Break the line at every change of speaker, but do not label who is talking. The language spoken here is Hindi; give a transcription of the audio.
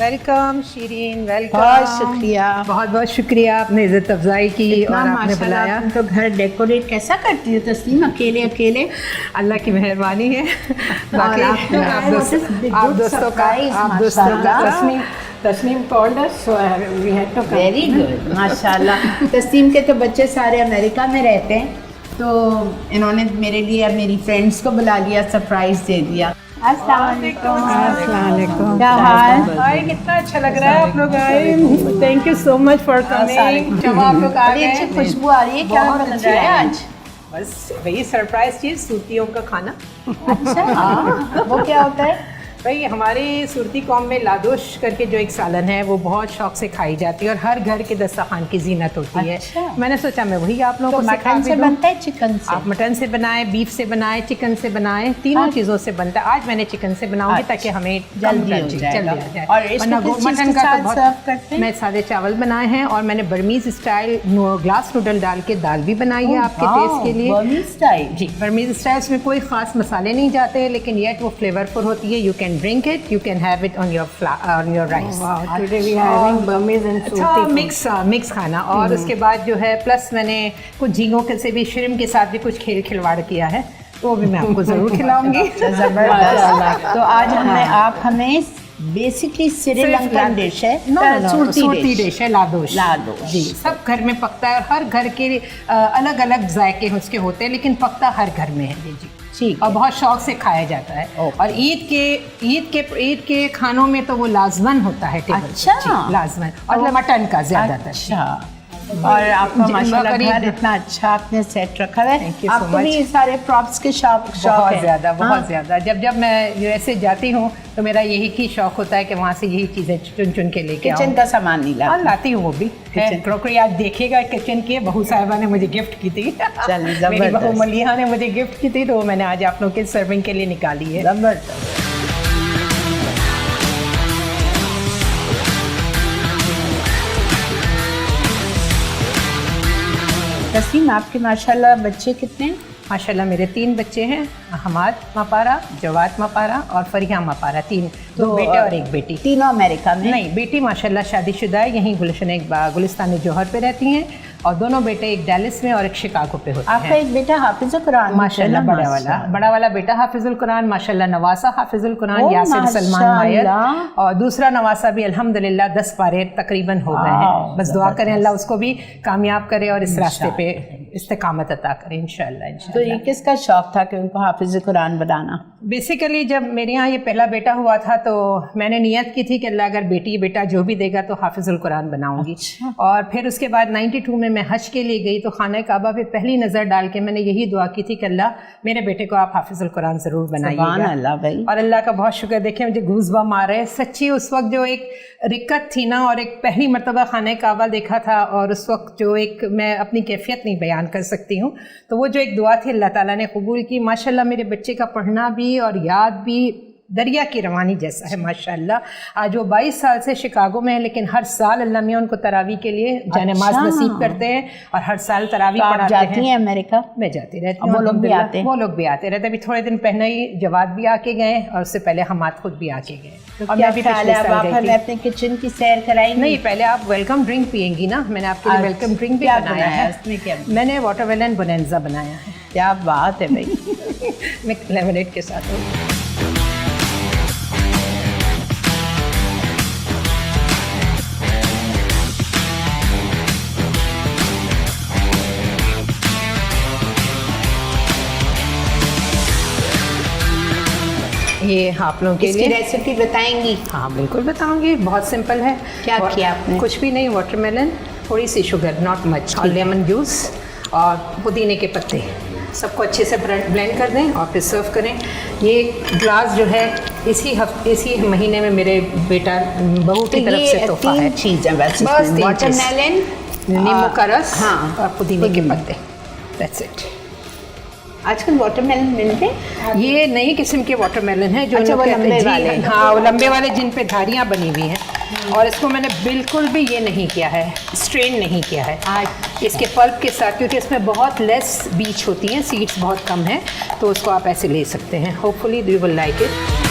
Welcome Shireen, welcome.
बहुत शुक्रिया,
बहुत बहुत शुक्रिया, आपने इज़्ज़त अफजाई की और आपने बुलाया।
तो घर डेकोरेट कैसा करती हो तस्लीम, अकेले अकेले?
अल्लाह की मेहरबानी है। बाकी आप दोस्तों का
Tasneem told us, so we had to come.
Very good, माशाल्लाह। तस्लीम के तो बच्चे सारे अमेरिका में रहते हैं, तो इन्होंने मेरे लिए और मेरी फ्रेंड्स को बुला लिया, सरप्राइज दे दिया। अस्सलाम वालेकुम, क्या हाल?
आए, कितना अच्छा लग रहा है आप लोग आए। Thank you so much for coming. जब आप लोग आ गए,
अच्छी खुशबू आ रही है, क्या बन रहा है आज?
बस वही सरप्राइज चीज़, सूरतियों का खाना।
अच्छा, वो क्या होता है?
भाई हमारी सूरती कौम में लादोश करके जो एक सालन है वो बहुत शौक से खाई जाती है और हर घर के दस्तरखान की जीनत होती है। मैंने सोचा मैं वही आप लोगों को
मटन से बनता है, चिकन से?
आप मटन से बनाएं, बीफ से बनाएं, चिकन से बनाएं, तीनों चीज़ों से बनता है। आज मैंने चिकन से बनाऊंगी ताकि हमें
जल्दी हो जाए। और
मटन का तो बहुत मैं सादे चावल बनाए हैं और मैंने बर्मीज स्टाइल ग्लास नूडल डाल के दाल भी बनाई है आपके टेस्ट के लिए।
Burmese style?
जी, बर्मीज स्टाइल में कोई ख़ास मसाले नहीं जाते, लेकिन येट वो फ्लेवरफुल होती है। You can drink it, you can have it on your rice.
Wow, today we are having Burmese and Surti
mix खाना। और उसके बाद जो है प्लस मैंने कुछ झींगों के से भी, श्रिम्प के साथ भी कुछ खेल खिलवाड़ किया है, वो भी मैं आपको ज़रूर खिलाऊंगी।
जबरदस्त। तो आज आप हमें बेसिकली श्रीलंकन डिश है,
सूरती डिश है, लादोश।
लादोश
जी, सब घर में पकता है और हर घर के अलग अलग जायके उसके होते हैं, लेकिन पकता हर घर में है। जी
ठीक,
और बहुत शौक से खाया जाता है। और ईद के खानों में तो वो लाजमन होता है।
अच्छा,
लाजमन और मटन का ज़्यादातर।
अच्छा, और आपका माशाल्लाह घर इतना अच्छा आपने सेट रखा है। आपको भी सारे प्रॉप्स के शौक
बहुत ज़्यादा, बहुत ज़्यादा। जब मैं यूएसए जाती हूँ तो मेरा यही की शौक होता है कि वहाँ से यही चीज़ें चुन चुन के लेके आऊँ।
किचन का सामान नहीं लाती?
लाती हूँ, वो भी क्रॉकरी। आज देखिएगा किचन की, बहू साहिबा ने मुझे गिफ्ट की थी। मेरी बहू मलिहा ने मुझे गिफ्ट की थी, तो मैंने आज आप लोग के सर्विंग के लिए निकाली है।
जबरदस्त। तस्लीम, आपके माशाल्लाह बच्चे कितने हैं?
माशाल्लाह मेरे 3 बच्चे हैं, हमाद मापारा, जवाद मापारा और फरिया मापारा। 3, 2 बेटे और 1 बेटी।
तीनों अमेरिका में?
नहीं, बेटी माशाल्लाह शादीशुदा है, यहीं गुलिस्तान जौहर पे रहती हैं, और दोनों बेटे, एक डैलिस में और एक शिकागो पे होते हैं।
आपका एक बेटा हाफिजुल कुरान
माशाल्लाह, बड़ा वाला बेटा हाफिजुल कुरान माशाल्लाह, नवासा हाफिजुल कुरान यासिर सलमान मायर, और दूसरा नवासा भी अल्हम्दुलिल्लाह 10 पारे तकरीबन हो गए हैं। बस दुआ करें अल्लाह उसको भी कामयाब करे और इस रास्ते पे इस्तिकामत अता करे इंशाअल्लाह।
तो ये किसका शौक था कि उनको हाफिज कुरान बनाना?
बेसिकली जब मेरे यहाँ ये पहला बेटा हुआ था तो मैंने नियत की थी कि अल्लाह अगर बेटी बेटा जो भी देगा तो हाफिजुल कुरान बनाऊंगी।
अच्छा।
और फिर उसके बाद 92 में मैं हज के लिए गई तो खाना काबा पे पहली नज़र डाल के मैंने यही दुआ की थी कि अल्लाह मेरे बेटे को आप हाफिजुल कुरान ज़रूर बनाइएगा।
अल्लाह भाई।
और अल्लाह का बहुत शुक्र, देखिए मुझे गूज़बम्प आ रहे हैं सच्ची। उस वक्त जो एक रिक्कत थी ना, और एक पहली मरतबा खाना काबा देखा था, और उस वक्त जो एक मैं अपनी कैफियत नहीं बयान कर सकती हूँ, तो वो जो एक दुआ थी अल्लाह ताला ने कबूल की। माशाल्लाह मेरे बच्चे का पढ़ना भी और याद भी दरिया की रवानी जैसा है माशाल्लाह। आज वो 22 साल से शिकागो में है, लेकिन हर साल अल्लाह मियां उनको तरावी के लिए नमाज नसीब करते हैं और हर साल तरावी पढ़ाते हैं।
जाती हैं अमेरिका?
मैं जाती रहती हूँ।
वो लोग भी आते हैं?
वो लोग भी आते रहते। अभी थोड़े दिन पहले ही जवाद भी आके गए और उससे पहले हमाद खुद भी आके गए।
तो और क्या ख्याल है, अब आप हमें अपने किचन की सैर कराएंगे?
नहीं, पहले आप वेलकम ड्रिंक पियेंगी ना। मैंने आपके लिए वेलकम ड्रिंक भी बनाया है।
उसमें क्या?
मैंने वाटरमेलन बोनेंजा बनाया है।
क्या बात है भाई।
मैं लेमनेड के साथ हूँ। ये आप लोगों के लिए
रेसिपी बताएंगी?
हाँ बिल्कुल बताऊंगी, बहुत सिंपल है।
क्या किया आपने?
कुछ भी नहीं, वाटरमेलन, थोड़ी सी शुगर, नॉट मच, और लेमन जूस और पुदीने के पत्ते, सबको अच्छे से ब्लेंड कर दें और फिर सर्व करें। ये ग्लास जो है इसी महीने में मेरे बेटा बहू की तरफ से तोहफा है।
3 चीज़ें बस,
वाटरमेलन, नींबू का रस,
हाँ,
और पुदीने के पत्ते, दैट्स इट।
आजकल वाटरमेलन मिलते हैं?
ये नई किस्म के वाटरमेलन है जो
अच्छा, वो लंबे वाले?
हाँ, वो लंबे वाले जिन पे धारियाँ बनी हुई हैं। और इसको मैंने बिल्कुल भी ये नहीं किया है, स्ट्रेन नहीं किया है इसके पल्प के साथ, क्योंकि इसमें बहुत लेस बीज होती हैं, सीड्स बहुत कम है, तो उसको आप ऐसे ले सकते हैं। Hopefully you will like it.